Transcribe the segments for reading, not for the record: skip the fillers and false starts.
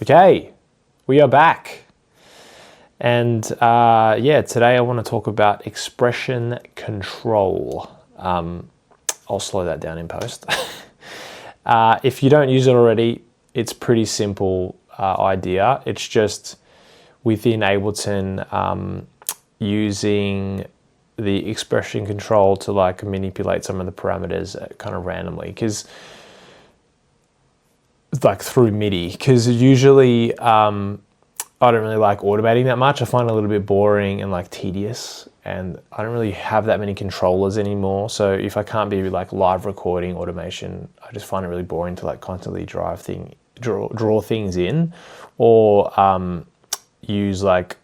Okay, we are back. And today I want to talk about expression control. I'll slow that down in post. If you don't use it already, it's pretty simple idea. It's just within Ableton using the expression control to like manipulate some of the parameters kind of randomly, because like through MIDI, because usually I don't really like automating that much. I find it a little bit boring and like tedious, and I don't really have that many controllers anymore. So if I can't be like live recording automation, I just find it really boring to like constantly draw things in, or use like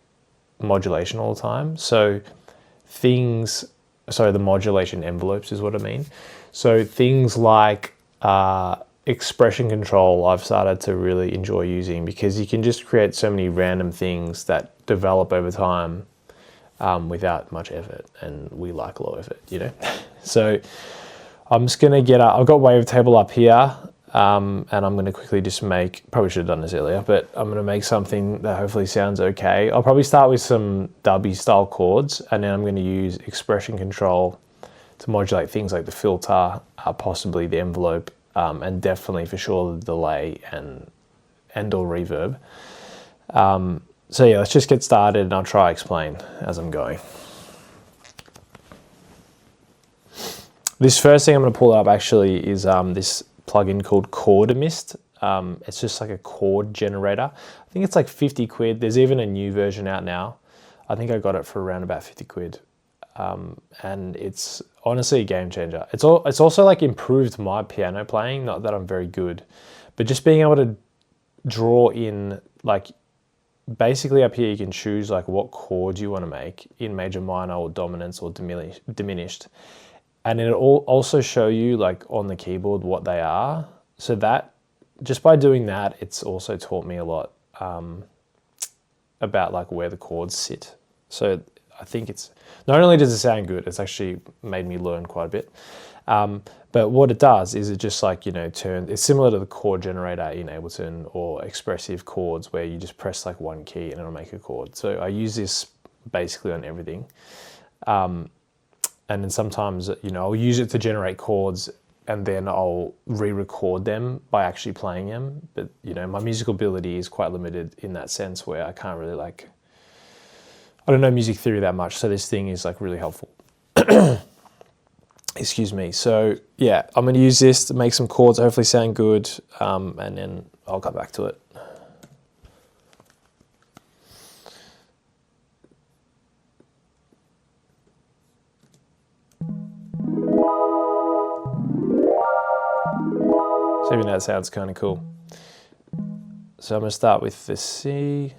modulation all the time. So the modulation envelopes is what I mean. So things like expression control I've started to really enjoy using, because you can just create so many random things that develop over time without much effort, and we like low effort, you know. So I'm just gonna I've got wavetable up here, and I'm gonna quickly just probably should have done this earlier, but I'm gonna make something that hopefully sounds okay. I'll probably start with some dubby style chords, and then I'm gonna use expression control to modulate things like the filter, possibly the envelope, and definitely for sure the delay and or reverb. So yeah, let's just get started, and I'll try explain as I'm going. This first thing I'm going to pull up actually is this plugin called Chordamist. It's just like a chord generator. I think it's like 50 quid. There's even a new version out now. I think I got it for around about 50 quid. And it's honestly a game changer. It's also like improved my piano playing. Not that I'm very good, but just being able to draw in, like, basically up here you can choose like what chords you want to make in major, minor, or dominance, or diminished, and it'll also show you like on the keyboard what they are. So that, just by doing that, it's also taught me a lot about like where the chords sit. So I think it's, not only does it sound good, it's actually made me learn quite a bit. But what it does is it just like, you know, it's similar to the chord generator in Ableton or expressive chords, where you just press like one key and it'll make a chord. So I use this basically on everything. And then sometimes, you know, I'll use it to generate chords, and then I'll re-record them by actually playing them. But, you know, my musical ability is quite limited in that sense, where I can't really like, I don't know music theory that much, so this thing is like really helpful. Excuse me. So yeah, I'm going to use this to make some chords, hopefully sound good, and then I'll come back to it. So even that sounds kind of cool. So I'm going to start with the C.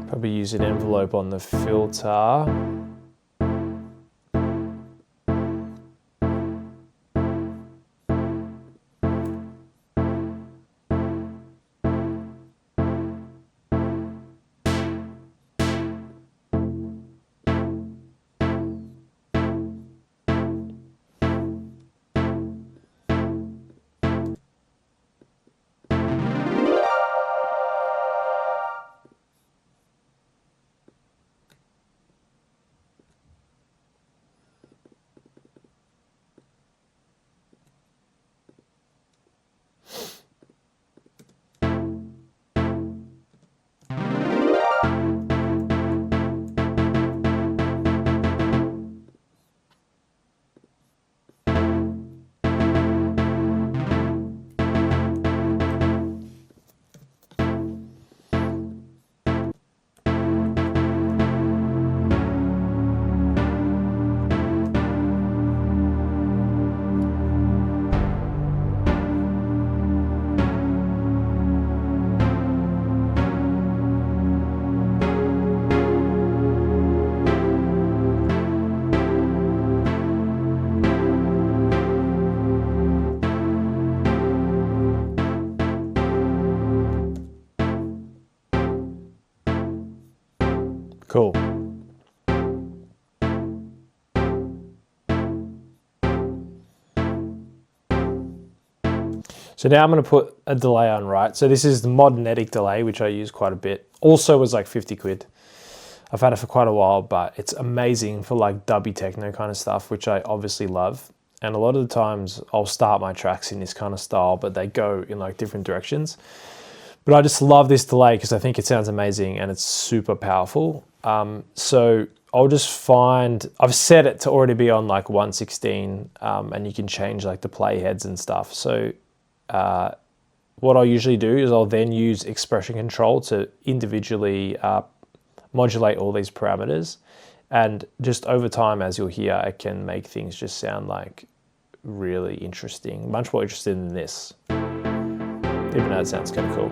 Probably use an envelope on the filter. Cool. So now I'm going to put a delay on, right? So this is the Modnetic delay, which I use quite a bit. Also was like 50 quid. I've had it for quite a while, but it's amazing for like dubby techno kind of stuff, which I obviously love. And a lot of the times I'll start my tracks in this kind of style, but they go in like different directions. But I just love this delay because I think it sounds amazing and it's super powerful. So I'll just find, I've set it to already be on like 116, and you can change like the playheads and stuff. So what I'll usually do is I'll then use expression control to individually modulate all these parameters, and just over time, as you'll hear, I can make things just sound like really interesting, much more interesting than this, even though it sounds kind of cool.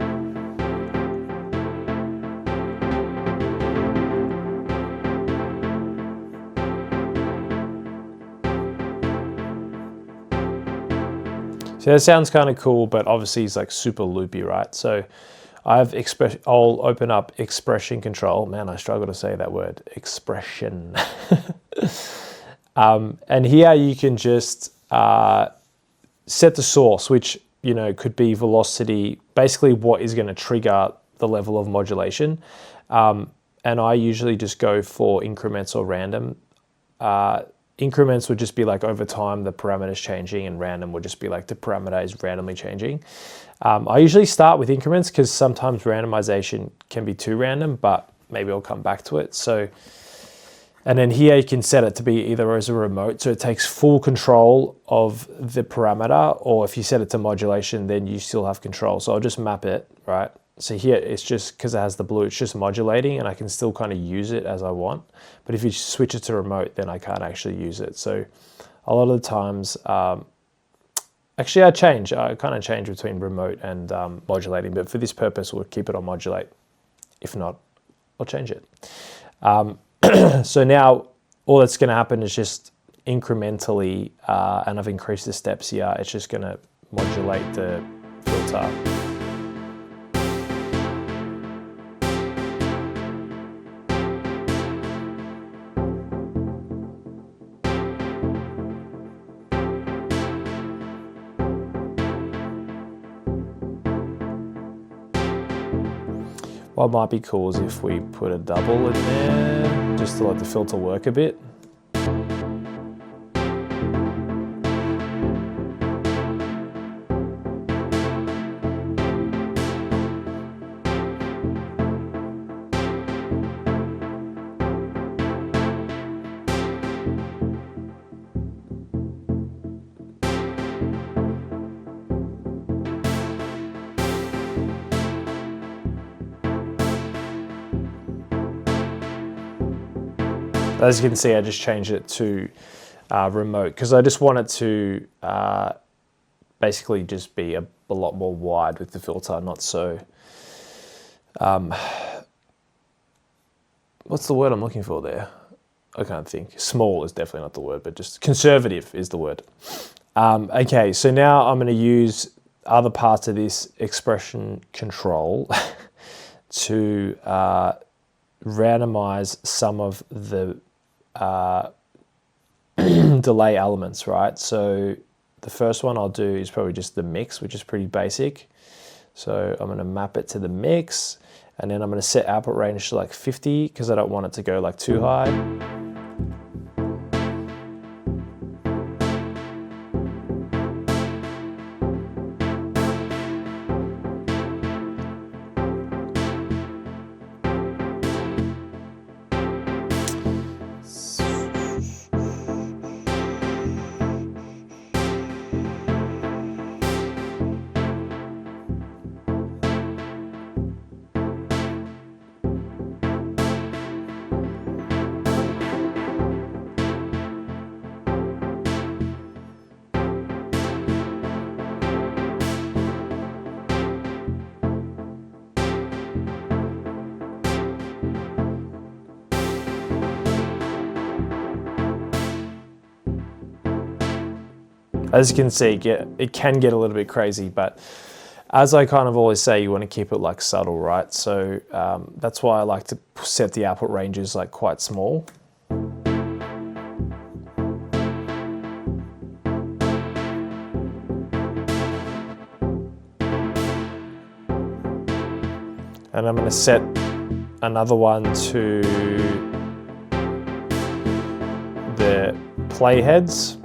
So that sounds kind of cool, but obviously it's like super loopy, right? So I'll open up expression control. Man, I struggle to say that word, expression. And here you can just set the source, which, you know, could be velocity, basically what is going to trigger the level of modulation. And I usually just go for increments or random. Increments would just be like over time the parameters changing, and random would just be like the parameter is randomly changing. I usually start with increments because sometimes randomization can be too random, but maybe I'll come back to it. So, and then here you can set it to be either as a remote, so it takes full control of the parameter, or if you set it to modulation, then you still have control. So I'll just map it, right? So here it's just, because it has the blue, it's just modulating and I can still kind of use it as I want. But if you switch it to remote, then I can't actually use it. So a lot of the times, actually I kind of change between remote and modulating, but for this purpose, we'll keep it on modulate. If not, I'll change it. So now all that's going to happen is just incrementally, and I've increased the steps here, it's just going to modulate the filter. What might be cool is if we put a double in there, just to let the filter work a bit. As you can see, I just changed it to remote because I just want it to basically just be a lot more wide with the filter, not so, what's the word I'm looking for there? I can't think. Small is definitely not the word, but just conservative is the word. Okay, so now I'm going to use other parts of this expression control to randomize some of the delay elements, right? So the first one I'll do is probably just the mix, which is pretty basic. So I'm going to map it to the mix, and then I'm going to set output range to like 50 because I don't want it to go like too high. As you can see, it can get a little bit crazy, but as I kind of always say, you want to keep it like subtle, right? So that's why I like to set the output ranges like quite small. And I'm going to set another one to the playheads.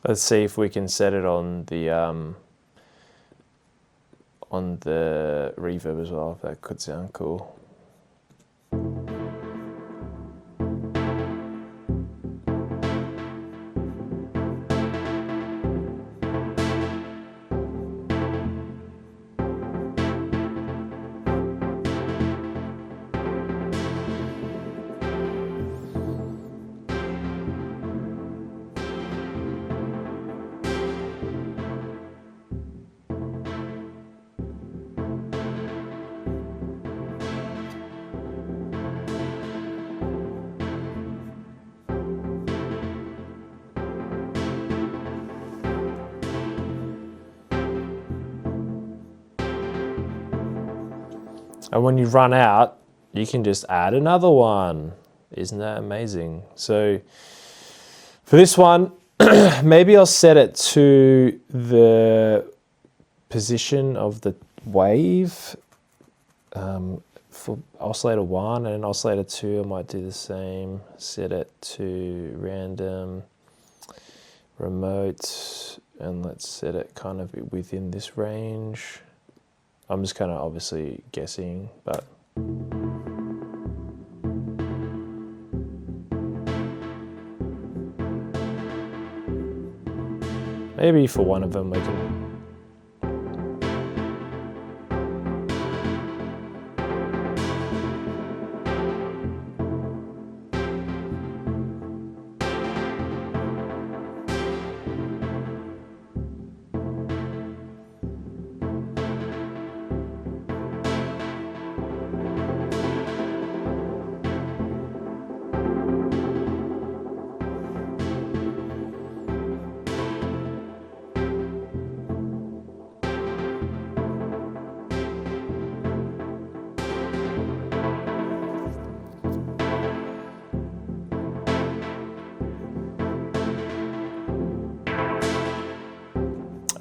Let's see if we can set it on the reverb as well, if that could sound cool. And when you run out, you can just add another one. Isn't that amazing? So for this one, maybe I'll set it to the position of the wave. For oscillator 1 and oscillator 2, I might do the same. Set it to random, remote, and let's set it kind of within this range. I'm just kind of obviously guessing, but maybe for one of them we can.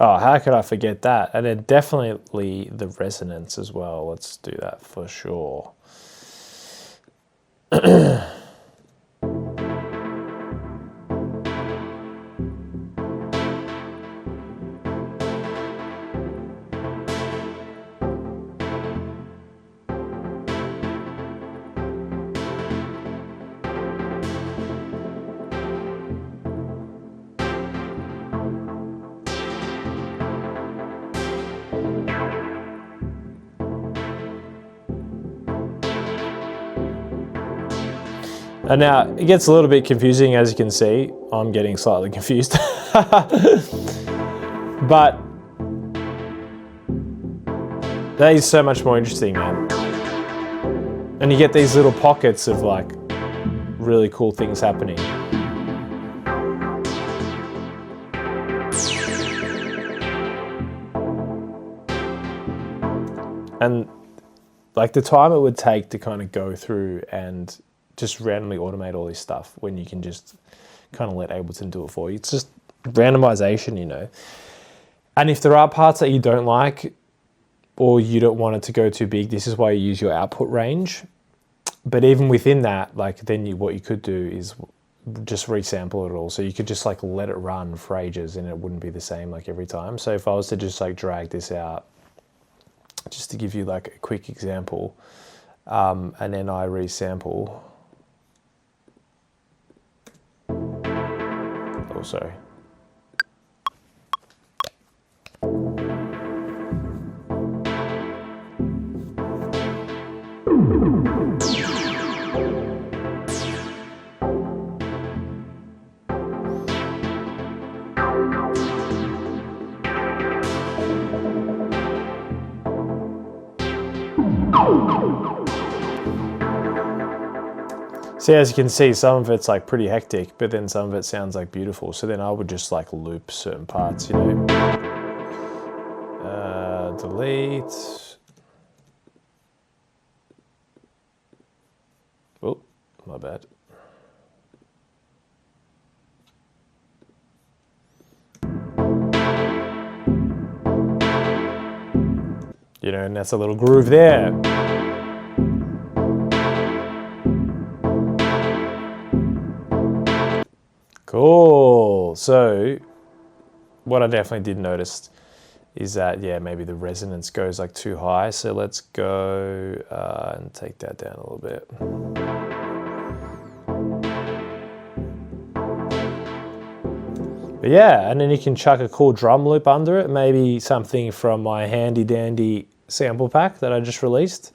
Oh, how could I forget that? And then definitely the resonance as well. Let's do that for sure. And now it gets a little bit confusing, as you can see. I'm getting slightly confused. But that is so much more interesting, man. And you get these little pockets of like really cool things happening. And like the time it would take to kind of go through and just randomly automate all this stuff when you can just kind of let Ableton do it for you. It's just randomization, you know. And if there are parts that you don't like or you don't want it to go too big, this is why you use your output range. But even within that, like then what you could do is just resample it all. So you could just like let it run for ages and it wouldn't be the same like every time. So if I was to just like drag this out, just to give you like a quick example, and then I resample. Oh, sorry. So as you can see, some of it's like pretty hectic, but then some of it sounds like beautiful. So then I would just like loop certain parts, you know. Delete. Oh, my bad. You know, and that's a little groove there. Cool. So what I definitely did notice is that, yeah, maybe the resonance goes like too high. So let's go and take that down a little bit. But yeah, and then you can chuck a cool drum loop under it, maybe something from my handy dandy sample pack that I just released.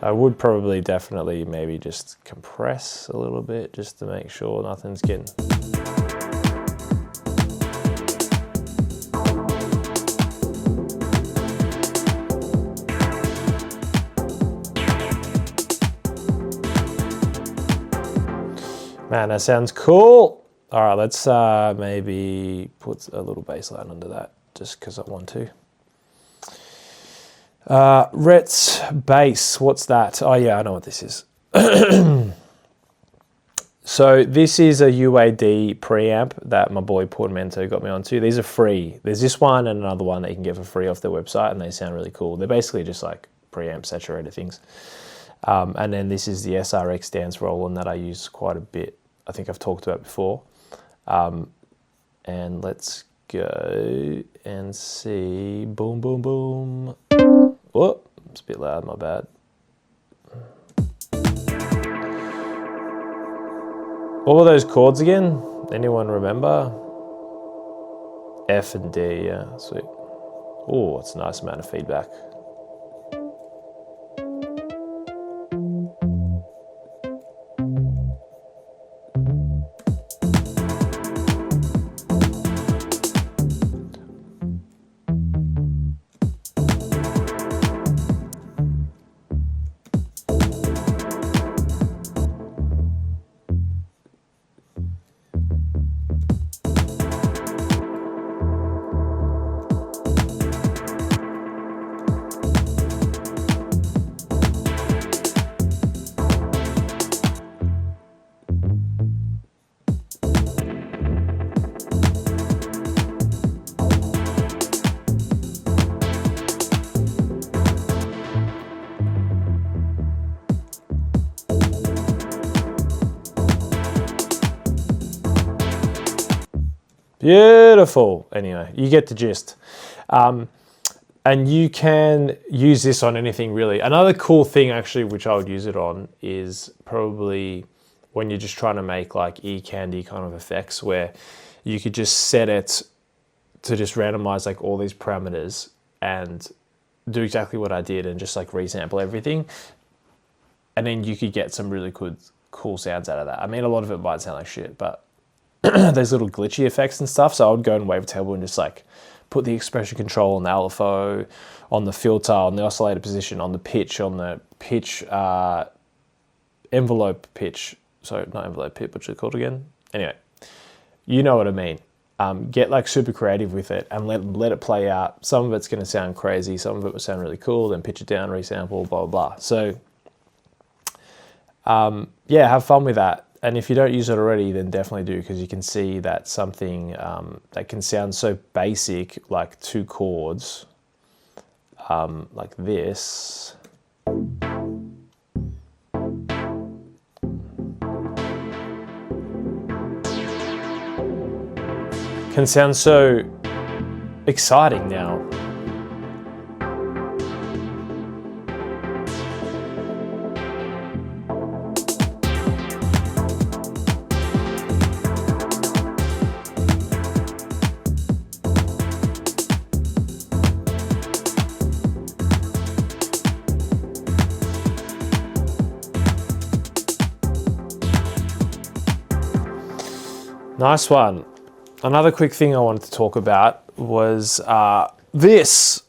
I would probably definitely maybe just compress a little bit just to make sure nothing's getting... Man, that sounds cool. All right, let's maybe put a little bass line under that just because I want to. Ret's bass, what's that? Oh yeah, I know what this is. So this is a UAD preamp that my boy Portamento got me onto. These are free. There's this one and another one that you can get for free off their website, and they sound really cool. They're basically just like preamp saturated things. And then this is the SRX dance Roland that I use quite a bit. I think I've talked about before. And let's go and see. Boom, boom, boom. Oh, it's a bit loud, my bad. What were those chords again? Anyone remember? F and D, yeah, sweet. Oh, it's a nice amount of feedback. Beautiful. Anyway, you get the gist. And you can use this on anything really. Another cool thing actually, which I would use it on, is probably when you're just trying to make like ear candy kind of effects, where you could just set it to just randomize like all these parameters and do exactly what I did and just like resample everything. And then you could get some really good, cool sounds out of that. I mean, a lot of it might sound like shit, but there's little glitchy effects and stuff. So I would go in Wavetable and just like put the expression control on the LFO, on the filter, on the oscillator position, on the pitch, envelope pitch. Sorry, not envelope pitch, what's it called again? Anyway, you know what I mean. Get like super creative with it and let it play out. Some of it's going to sound crazy. Some of it will sound really cool. Then pitch it down, resample, blah, blah, blah. So yeah, have fun with that. And if you don't use it already, then definitely do, because you can see that something that can sound so basic, like 2 chords, like this, can sound so exciting now. Nice one. Another quick thing I wanted to talk about was a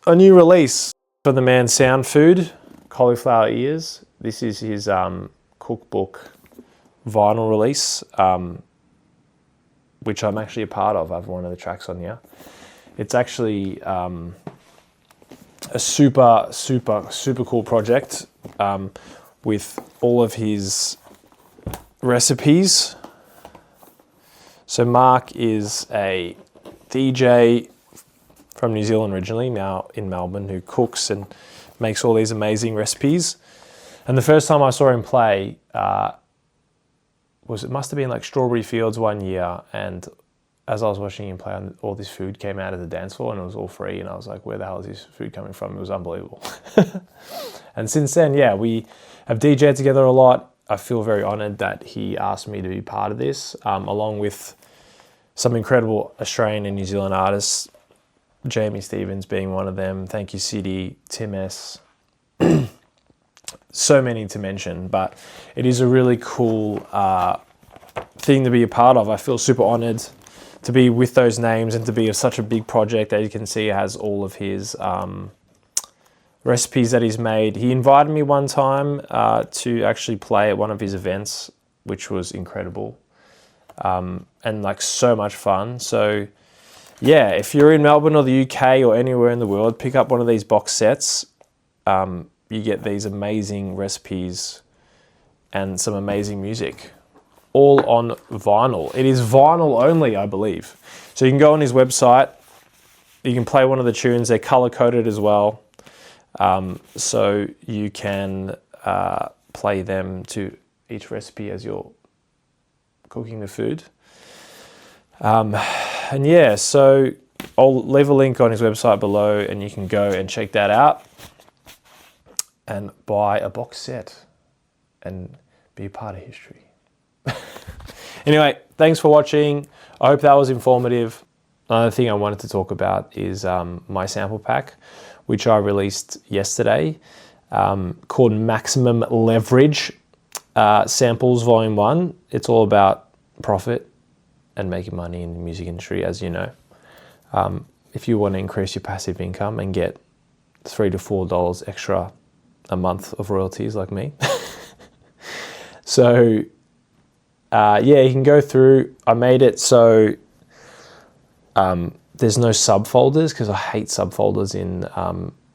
new release for the man Sound Food, Cauliflower Ears. This is his cookbook vinyl release, which I'm actually a part of. I have one of the tracks on here. It's actually a super cool project with all of his recipes. So Mark is a DJ from New Zealand originally, now in Melbourne, who cooks and makes all these amazing recipes. And the first time I saw him play it must have been like Strawberry Fields one year, and as I was watching him play, all this food came out of the dance floor and it was all free, and I was like, where the hell is this food coming from? It was unbelievable. And since then, yeah, we have DJed together a lot. I feel very honored that he asked me to be part of this, along with some incredible Australian and New Zealand artists, Jamie Stevens being one of them. Thank you, City, Tim S. So many to mention, but it is a really cool thing to be a part of. I feel super honored to be with those names and to be such a big project that you can see has all of his recipes that he's made. He invited me one time to actually play at one of his events, which was incredible. And like so much fun. So yeah, if you're in Melbourne or the UK or anywhere in the world, pick up one of these box sets. You get these amazing recipes and some amazing music, all on vinyl. It is vinyl only, I believe. So you can go on his website, you can play one of the tunes, they're color coded as well. So you can play them to each recipe as you're cooking the food. And yeah, so I'll leave a link on his website below and you can go and check that out and buy a box set and be a part of history. Anyway, thanks for watching. I hope that was informative. Another thing I wanted to talk about is my sample pack, which I released yesterday, called Maximum Leverage Samples Volume 1. It's all about profit and making money in the music industry, as you know. If you want to increase your passive income and get $3 to $4 extra a month of royalties like me. So yeah, you can go through. I made it so there's no subfolders, because I hate subfolders in,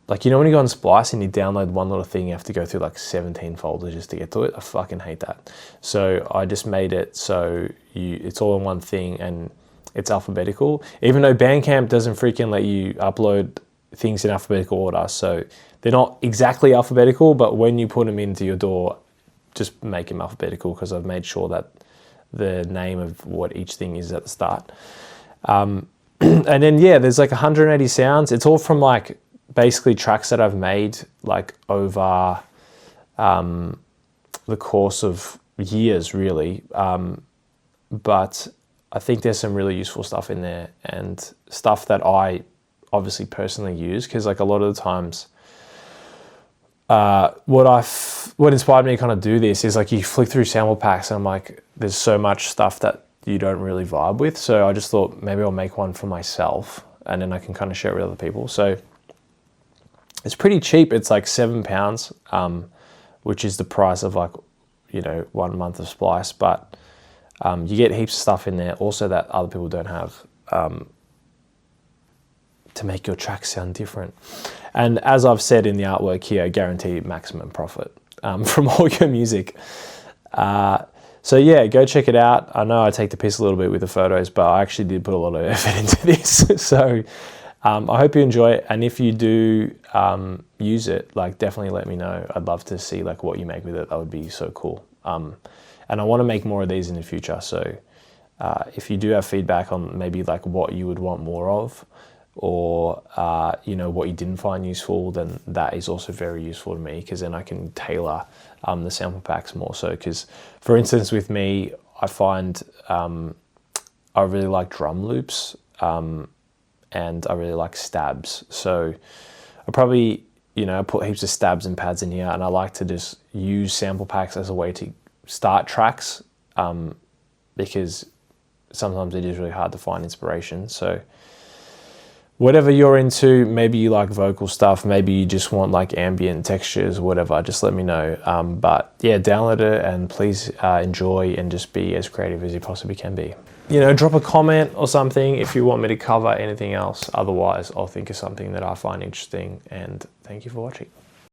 like, you know, when you go on Splice and you download one little thing, you have to go through like 17 folders just to get to it. I fucking hate that. So I just made it so it's all in one thing and it's alphabetical, even though Bandcamp doesn't freaking let you upload things in alphabetical order. So they're not exactly alphabetical, but when you put them into your DAW, just make them alphabetical, because I've made sure that the name of what each thing is at the start. And then, yeah, there's like 180 sounds. It's all from like basically tracks that I've made like over the course of years really. But I think there's some really useful stuff in there, and stuff that I obviously personally use, because like a lot of the times what inspired me to kind of do this is like you flick through sample packs and I'm like, there's so much stuff that you don't really vibe with. So I just thought maybe I'll make one for myself and then I can kind of share it with other people. So it's pretty cheap. It's like £7, which is the price of like, 1 month of Splice, but you get heaps of stuff in there also that other people don't have, to make your tracks sound different. And as I've said in the artwork here, I guarantee maximum profit from all your music. So yeah, go check it out. I know I take the piss a little bit with the photos, but I actually did put a lot of effort into this. So I hope you enjoy it. And if you do use it, like definitely let me know. I'd love to see like what you make with it. That would be so cool. And I want to make more of these in the future. So if you do have feedback on maybe like what you would want more of, or what you didn't find useful, then that is also very useful to me, because then I can tailor the sample packs more so. Because for instance with me, I find I really like drum loops and I really like stabs. So I probably put heaps of stabs and pads in here, and I like to just use sample packs as a way to start tracks, because sometimes it is really hard to find inspiration. So whatever you're into, maybe you like vocal stuff, maybe you just want like ambient textures, whatever, just let me know. But yeah, download it and please enjoy and just be as creative as you possibly can be. Drop a comment or something if you want me to cover anything else. Otherwise, I'll think of something that I find interesting, and thank you for watching.